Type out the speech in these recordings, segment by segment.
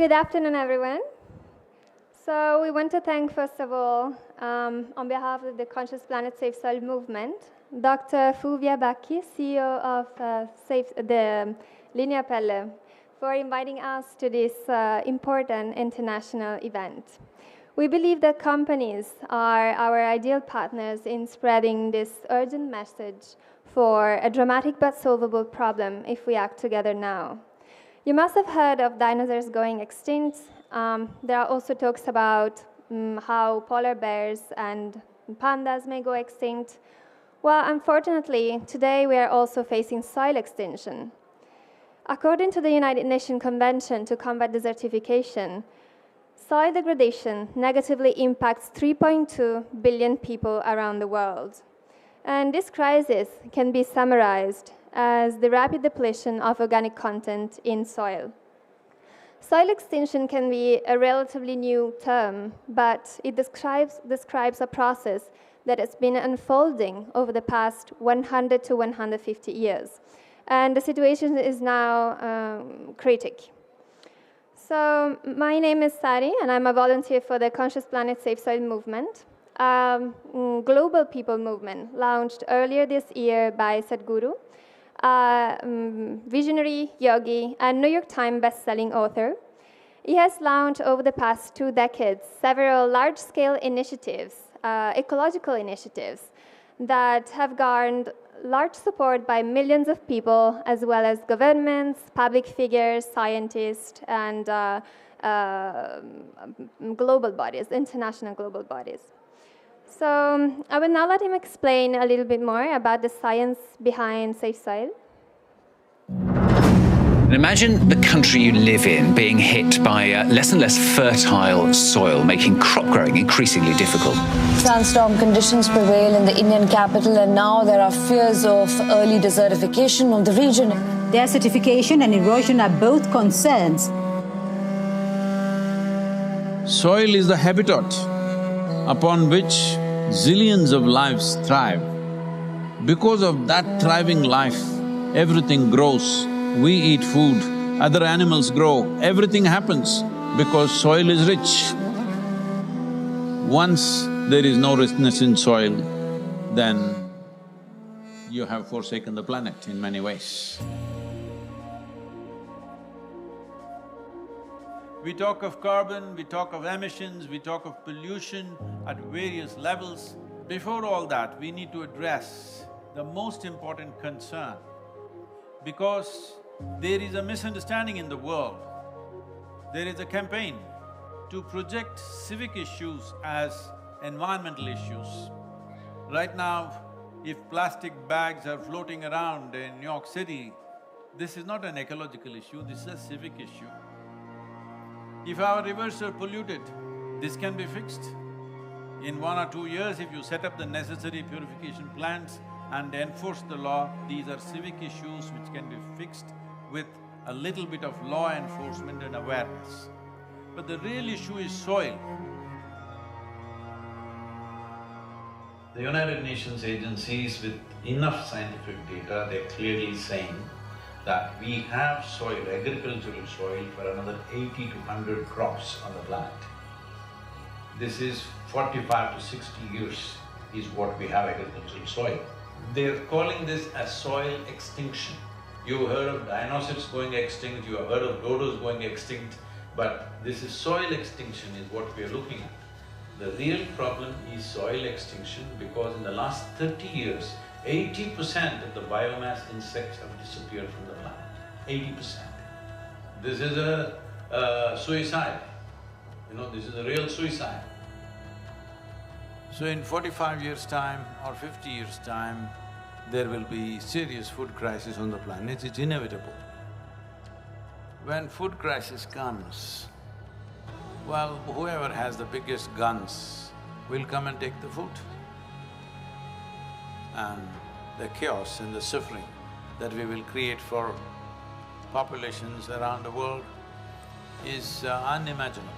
Good afternoon, everyone. So we want to thank, first of all, on behalf of the Conscious Planet Safe Soil movement, Dr. Fulvia Bacchi, CEO of the Linea Pelle, for inviting us to this important international event. We believe that companies are our ideal partners in spreading this urgent message for a dramatic but solvable problem if we act together now. You must have heard of dinosaurs going extinct. There are also talks about how polar bears and pandas may go extinct. Well, unfortunately, today we are also facing soil extinction. According to the United Nations Convention to Combat Desertification, soil degradation negatively impacts 3.2 billion people around the world. And this crisis can be summarized as the rapid depletion of organic content in soil. Soil extinction can be a relatively new term, but it describes a process that has been unfolding over the past 100 to 150 years. And the situation is now critical. So my name is Sari, and I'm a volunteer for the Conscious Planet Safe Soil movement, a global people movement launched earlier this year by Sadhguru, a visionary yogi and New York Times best-selling author. He has launched over the past 2 decades several large-scale initiatives, ecological initiatives, that have garnered large support by millions of people, as well as governments, public figures, scientists, and global bodies, international global bodies. So I will now let him explain a little bit more about the science behind safe soil. Imagine the country you live in being hit by less and less fertile soil, making crop growing increasingly difficult. Sandstorm conditions prevail in the Indian capital, and now there are fears of early desertification of the region. Desertification and erosion are both concerns. Soil is the habitat upon which zillions of lives thrive. Because of that thriving life, everything grows. We eat food, other animals grow, everything happens because soil is rich. Once there is no richness in soil, then you have forsaken the planet in many ways. We talk of carbon, we talk of emissions, we talk of pollution at various levels. Before all that, we need to address the most important concern, because there is a misunderstanding in the world. There is a campaign to project civic issues as environmental issues. Right now, if plastic bags are floating around in New York City, this is not an ecological issue, this is a civic issue. If our rivers are polluted, this can be fixed. In 1 or 2 years, if you set up the necessary purification plants and enforce the law, these are civic issues which can be fixed with a little bit of law enforcement and awareness. But the real issue is soil. The United Nations agencies with enough scientific data, they're clearly saying that we have soil, agricultural soil for another 80 to 100 crops on the planet. This is 45 to 60 years is what we have agricultural soil. They're calling this as soil extinction. You've heard of dinosaurs going extinct, you have heard of dodos going extinct, but this is soil extinction is what we are looking at. The real problem is soil extinction because in the last 30 years, 80% of the biomass insects have disappeared from the planet, 80%. This is a suicide, this is a real suicide. So in 45 years' time or 50 years' time, there will be serious food crisis on the planet, it's inevitable. When food crisis comes, well, whoever has the biggest guns will come and take the food. And the chaos and the suffering that we will create for populations around the world is unimaginable.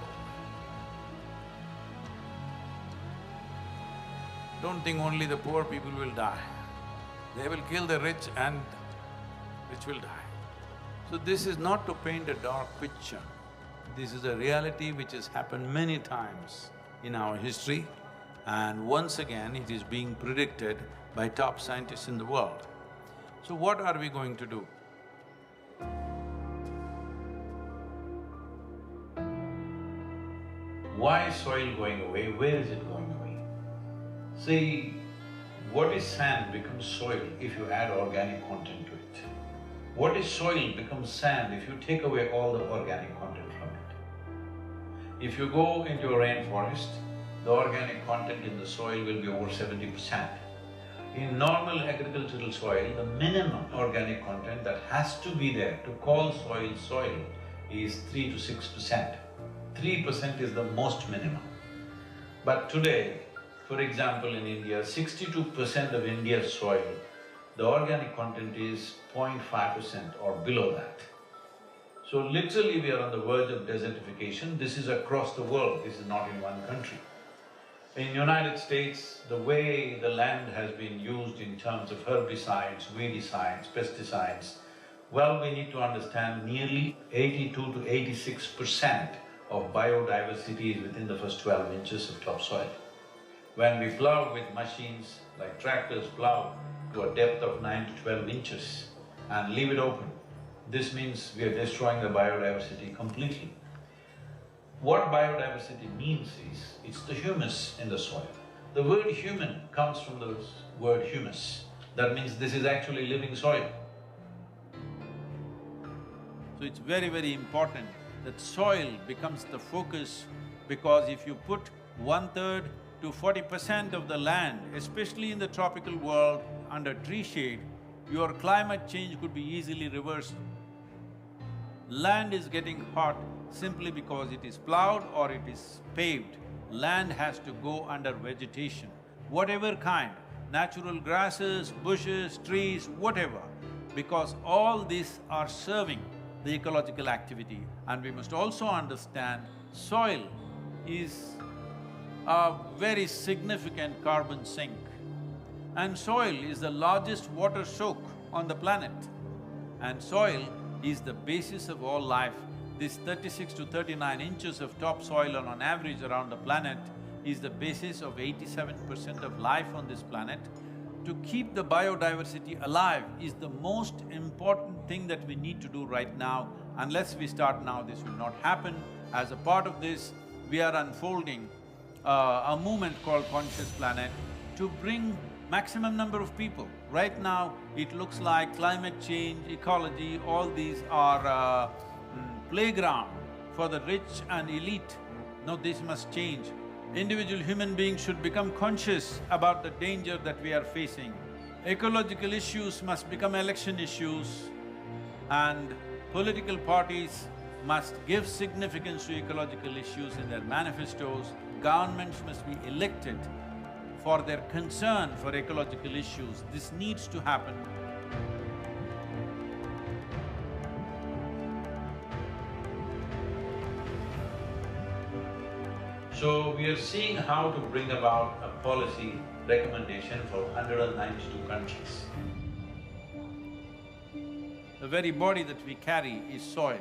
Don't think only the poor people will die. They will kill the rich and rich will die. So this is not to paint a dark picture. This is a reality which has happened many times in our history, and once again it is being predicted by top scientists in the world. So what are we going to do? Why is soil going away? Where is it going away? See, what is sand becomes soil if you add organic content to it. What is soil becomes sand if you take away all the organic content from it. If you go into a rainforest, the organic content in the soil will be over 70%. In normal agricultural soil, the minimum organic content that has to be there to call soil soil is 3 to 6%. 3% is the most minimum. But today, for example, in India, 62% of India's soil, the organic content is 0.5% or below that. So literally we are on the verge of desertification. This is across the world, this is not in one country. In United States, the way the land has been used in terms of herbicides, weedicides, pesticides, well, we need to understand nearly 82 to 86% of biodiversity is within the first 12 inches of topsoil. When we plow with machines like tractors plow to a depth of 9 to 12 inches and leave it open, this means we are destroying the biodiversity completely. What biodiversity means is, it's the humus in the soil. The word human comes from the word humus. That means this is actually living soil. So it's very, very important that soil becomes the focus, because if you put 1/3 to 40% of the land, especially in the tropical world, under tree shade, your climate change could be easily reversed. Land is getting hot simply because it is plowed or it is paved. Land has to go under vegetation, whatever kind, natural grasses, bushes, trees, whatever, because all these are serving the ecological activity. And we must also understand soil is a very significant carbon sink, and soil is the largest water soak on the planet. And soil is the basis of all life. This 36 to 39 inches of topsoil on average around the planet is the basis of 87% of life on this planet. To keep the biodiversity alive is the most important thing that we need to do right now. Unless we start now, this will not happen. As a part of this, we are unfolding a movement called Conscious Planet to bring maximum number of people. Right now, it looks like climate change, ecology, all these are playground for the rich and elite. No, this must change. Individual human beings should become conscious about the danger that we are facing. Ecological issues must become election issues, and political parties must give significance to ecological issues in their manifestos. Governments must be elected for their concern for ecological issues. This needs to happen. So we are seeing how to bring about a policy recommendation for 192 countries. The very body that we carry is soil.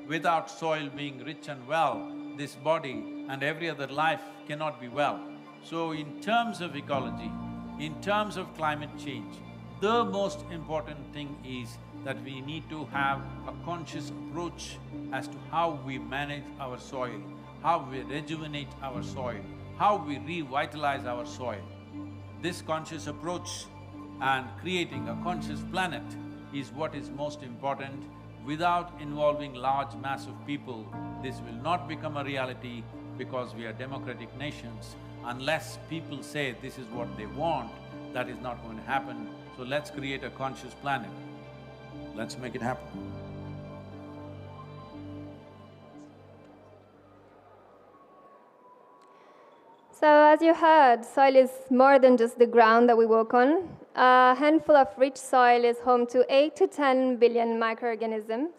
Without soil being rich and well, this body and every other life cannot be well. So in terms of ecology, in terms of climate change, the most important thing is that we need to have a conscious approach as to how we manage our soil, how we rejuvenate our soil, how we revitalize our soil. This conscious approach and creating a conscious planet is what is most important. Without involving large mass of people, this will not become a reality, because we are democratic nations. Unless people say this is what they want, that is not going to happen. So let's create a conscious planet. Let's make it happen. So as you heard, soil is more than just the ground that we walk on. A handful of rich soil is home to 8 to 10 billion microorganisms.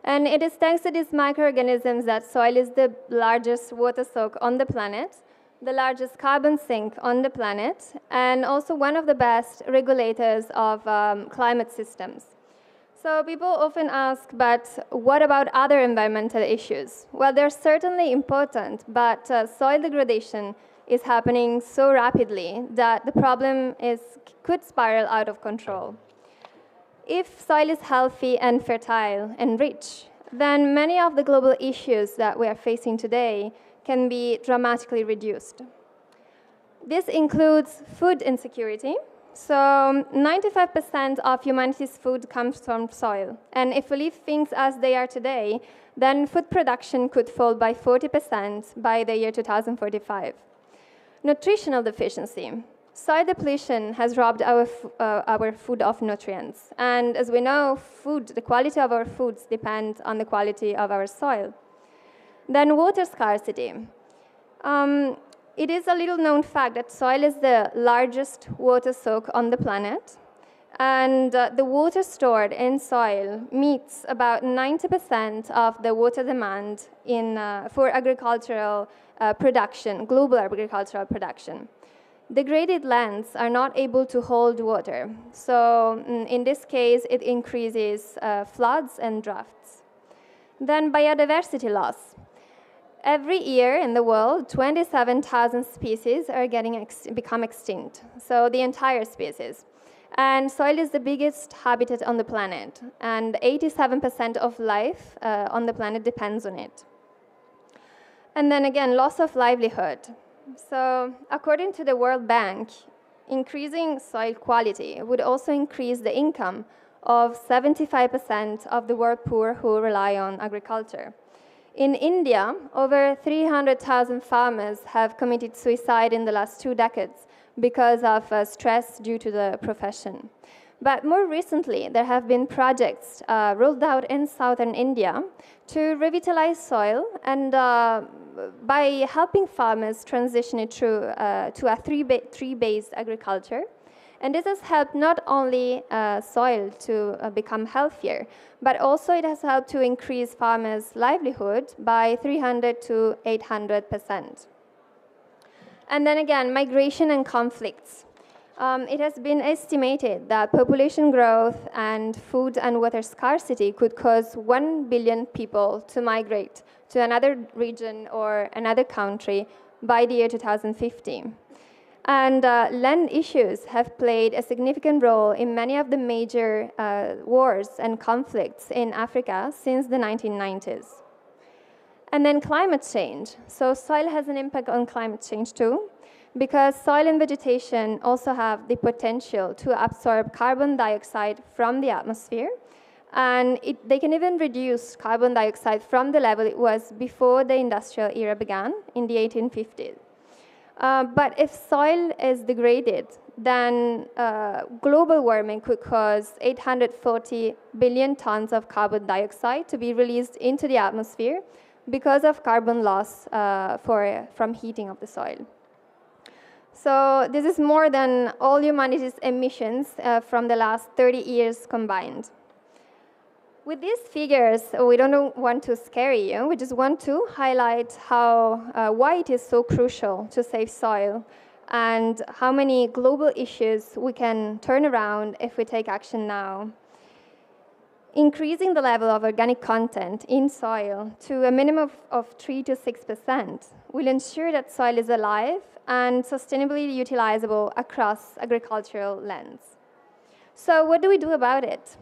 And it is thanks to these microorganisms that soil is the largest water soak on the planet, the largest carbon sink on the planet, and also one of the best regulators of climate systems. So people often ask, but what about other environmental issues? Well, they're certainly important, but soil degradation is happening so rapidly that the problem could spiral out of control. If soil is healthy and fertile and rich, then many of the global issues that we are facing today can be dramatically reduced. This includes food insecurity. So 95% of humanity's food comes from soil. And if we leave things as they are today, then food production could fall by 40% by the year 2045. Nutritional deficiency. Soil depletion has robbed our food of nutrients. And as we know, the quality of our foods depends on the quality of our soil. Then water scarcity. It is a little known fact that soil is the largest water soak on the planet. And the water stored in soil meets about 90% of the water demand for agricultural production, global agricultural production. Degraded lands are not able to hold water. So in this case, it increases floods and droughts. Then biodiversity loss. Every year in the world, 27,000 species are become extinct, so the entire species. And soil is the biggest habitat on the planet, and 87% of life on the planet depends on it. And then again, loss of livelihood. So according to the World Bank, increasing soil quality would also increase the income of 75% of the world poor who rely on agriculture. In India, over 300,000 farmers have committed suicide in the last 2 decades because of stress due to the profession. But more recently, there have been projects rolled out in southern India to revitalize soil and by helping farmers transition it to a tree-based agriculture. And this has helped not only soil to become healthier, but also it has helped to increase farmers' livelihood by 300 to 800%. And then again, migration and conflicts. It has been estimated that population growth and food and water scarcity could cause 1 billion people to migrate to another region or another country by the year 2050. And land issues have played a significant role in many of the major wars and conflicts in Africa since the 1990s. And then climate change. So soil has an impact on climate change too, because soil and vegetation also have the potential to absorb carbon dioxide from the atmosphere. And they can even reduce carbon dioxide from the level it was before the industrial era began in the 1850s. But if soil is degraded, then global warming could cause 840 billion tons of carbon dioxide to be released into the atmosphere because of carbon loss from heating of the soil. So this is more than all humanity's emissions from the last 30 years combined. With these figures, we don't want to scare you. We just want to highlight why it is so crucial to save soil and how many global issues we can turn around if we take action now. Increasing the level of organic content in soil to a minimum of 3 to 6% will ensure that soil is alive and sustainably utilizable across agricultural lands. So what do we do about it?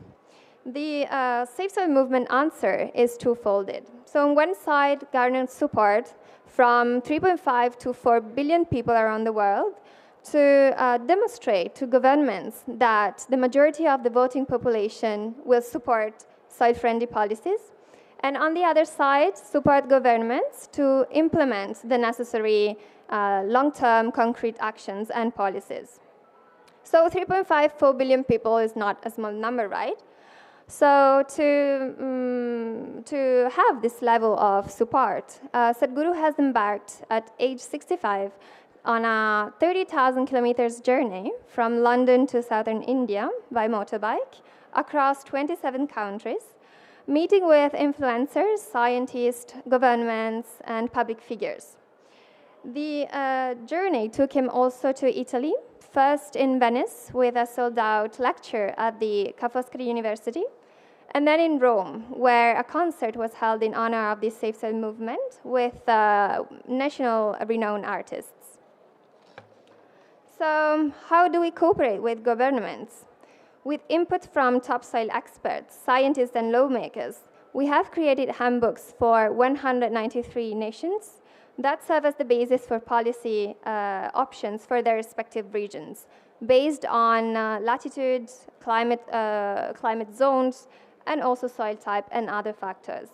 The Safe Soil Movement answer is twofolded. So on one side, garner support from 3.5 to 4 billion people around the world to demonstrate to governments that the majority of the voting population will support soil-friendly policies. And on the other side, support governments to implement the necessary long-term concrete actions and policies. So 4 billion people is not a small number, right? So to have this level of support, Sadhguru has embarked at age 65 on a 30,000 kilometers journey from London to southern India by motorbike across 27 countries, meeting with influencers, scientists, governments, and public figures. The journey took him also to Italy, first in Venice with a sold-out lecture at the Ca' Foscari University, And then in Rome, where a concert was held in honor of this Safe Soil movement with national renowned artists. So how do we cooperate with governments? With input from topsoil experts, scientists, and lawmakers, we have created handbooks for 193 nations that serve as the basis for policy options for their respective regions, based on latitude, climate zones, and also soil type and other factors.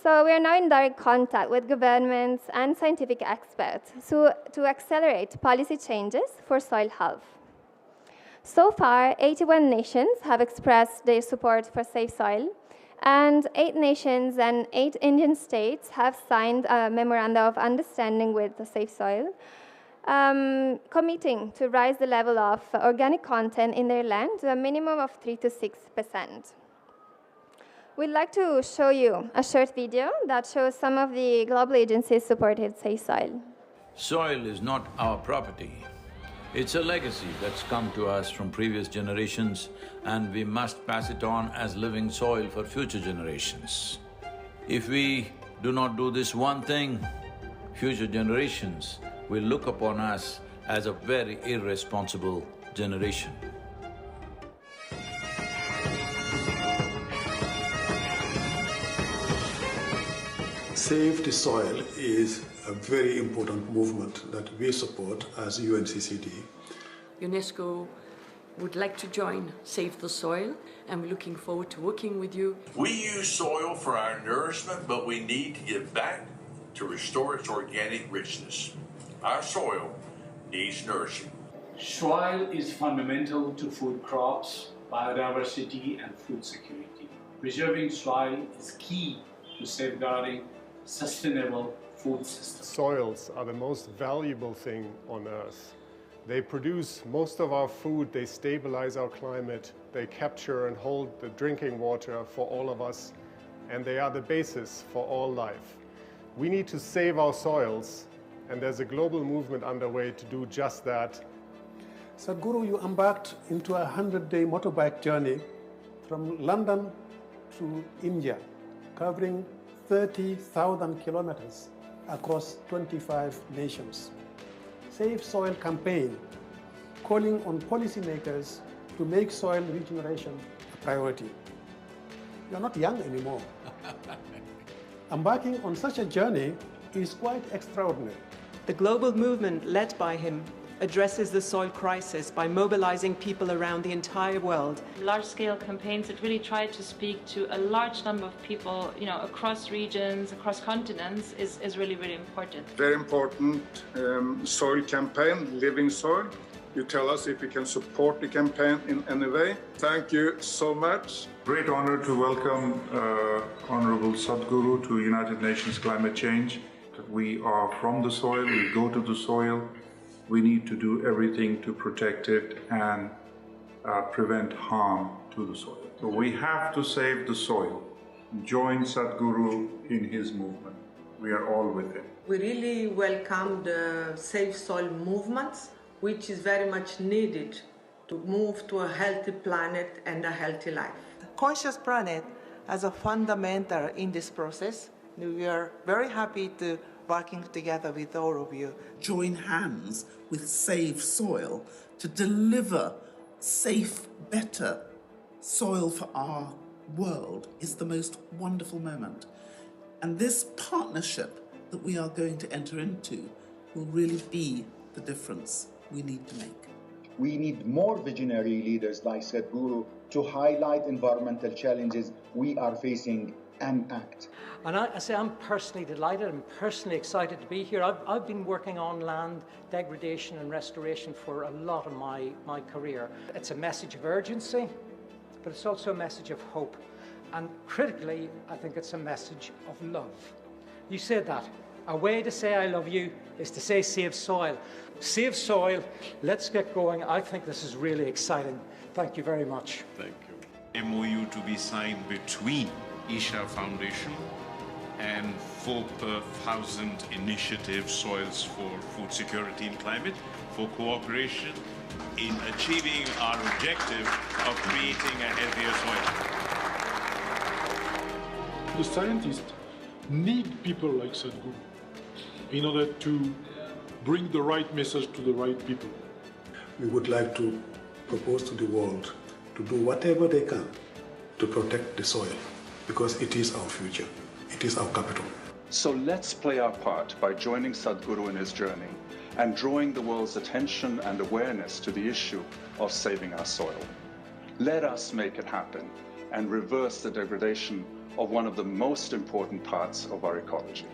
So we are now in direct contact with governments and scientific experts to accelerate policy changes for soil health. So far, 81 nations have expressed their support for safe soil, and 8 nations and 8 Indian states have signed a memorandum of understanding with the Safe Soil, committing to raise the level of organic content in their land to a minimum of 3 to 6%. We'd like to show you a short video that shows some of the global agencies supported Safe Soil. Soil is not our property. It's a legacy that's come to us from previous generations, and we must pass it on as living soil for future generations. If we do not do this one thing, future generations will look upon us as a very irresponsible generation. Save the Soil is a very important movement that we support as UNCCD. UNESCO would like to join Save the Soil, and we're looking forward to working with you. We use soil for our nourishment, but we need to give back to restore its organic richness. Our soil needs nourishing. Soil is fundamental to food crops, biodiversity, and food security. Preserving soil is key to safeguarding sustainable food systems. Soils are the most valuable thing on Earth. They produce most of our food, they stabilize our climate, they capture and hold the drinking water for all of us, and they are the basis for all life. We need to save our soils, and there's a global movement underway to do just that. Sadhguru, you embarked into a 100-day motorbike journey from London to India, covering 30,000 kilometers across 25 nations. Save Soil campaign, calling on policymakers to make soil regeneration a priority. You're not young anymore. Embarking on such a journey is quite extraordinary. The global movement led by him addresses the soil crisis by mobilizing people around the entire world. Large-scale campaigns that really try to speak to a large number of people, across regions, across continents, is really, really important. Very important soil campaign, Living Soil. You tell us if we can support the campaign in any way. Thank you so much. Great honor to welcome Honorable Sadhguru to United Nations Climate Change. We are from the soil, we go to the soil. We need to do everything to protect it and prevent harm to the soil. So we have to save the soil. Join Sadhguru in his movement. We are all with him. We really welcome the Save Soil movements, which is very much needed to move to a healthy planet and a healthy life. The conscious planet as a fundamental in this process. We are very happy to working together with all of you. Join hands with Save Soil to deliver safe, better soil for our world is the most wonderful moment. And this partnership that we are going to enter into will really be the difference we need to make. We need more visionary leaders like Sadhguru to highlight environmental challenges we are facing and act. And I say I'm personally delighted, I'm personally excited to be here. I've been working on land degradation and restoration for a lot of my career. It's a message of urgency, but it's also a message of hope. And critically, I think it's a message of love. You said that. A way to say I love you is to say save soil. Save soil, let's get going. I think this is really exciting. Thank you very much. Thank you. MOU to be signed between Isha Foundation and 4,000 Initiative Soils for Food Security and Climate for cooperation in achieving our objective of creating a healthier soil. The scientists need people like Sadhguru in order to bring the right message to the right people. We would like to propose to the world to do whatever they can to protect the soil, because it is our future, it is our capital. So let's play our part by joining Sadhguru in his journey and drawing the world's attention and awareness to the issue of saving our soil. Let us make it happen and reverse the degradation of one of the most important parts of our ecology.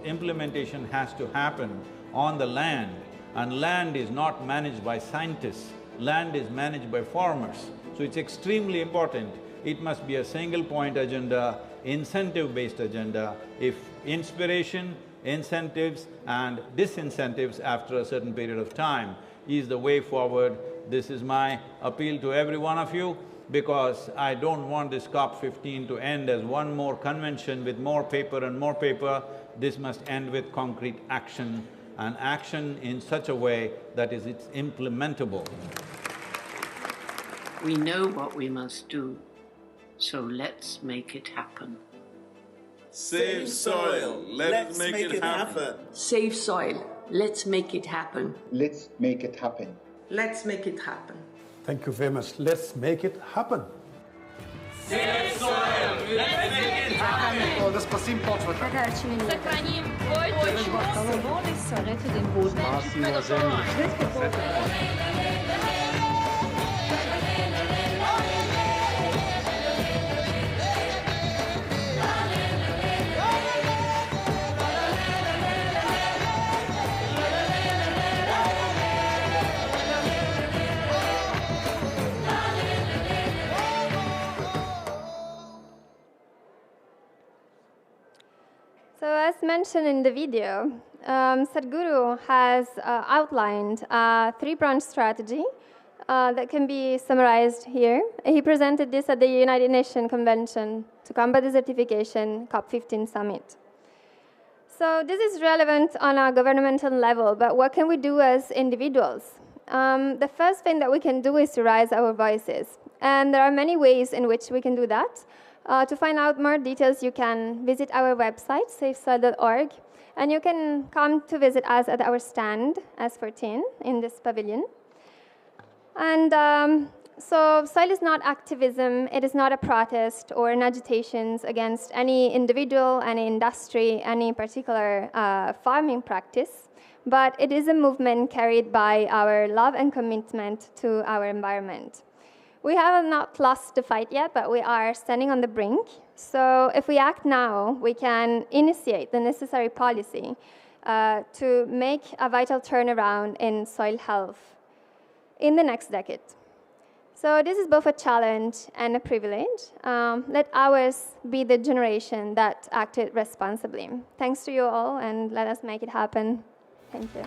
Implementation has to happen on the land, and land is not managed by scientists, land is managed by farmers. So it's extremely important. It must be a single point agenda, incentive-based agenda. If inspiration, incentives and disincentives after a certain period of time is the way forward, this is my appeal to every one of you, because I don't want this COP15 to end as one more convention with more paper and more paper. This must end with concrete action, and action in such a way that it's implementable. We know what we must do, so let's make it happen. Save soil, let's make it happen. Save soil, let's make it happen. Let's make it happen. Let's make it happen. Thank you very much. Let's make it happen. Save soil, let's make it happen. Das passiert плотвата. Сохраним почву. So as mentioned in the video, Sadhguru has outlined a three-pronged strategy that can be summarized here. He presented this at the United Nations Convention to Combat Desertification COP15 Summit. So this is relevant on a governmental level, but what can we do as individuals? The first thing that we can do is to raise our voices. And there are many ways in which we can do that. To find out more details, you can visit our website, safesoil.org, and you can come to visit us at our stand, S14, in this pavilion. And so soil is not activism, it is not a protest or an agitation against any individual, any industry, any particular farming practice, but it is a movement carried by our love and commitment to our environment. We have not lost the fight yet, but we are standing on the brink. So if we act now, we can initiate the necessary policy to make a vital turnaround in soil health in the next decade. So this is both a challenge and a privilege. Let ours be the generation that acted responsibly. Thanks to you all, and let us make it happen. Thank you.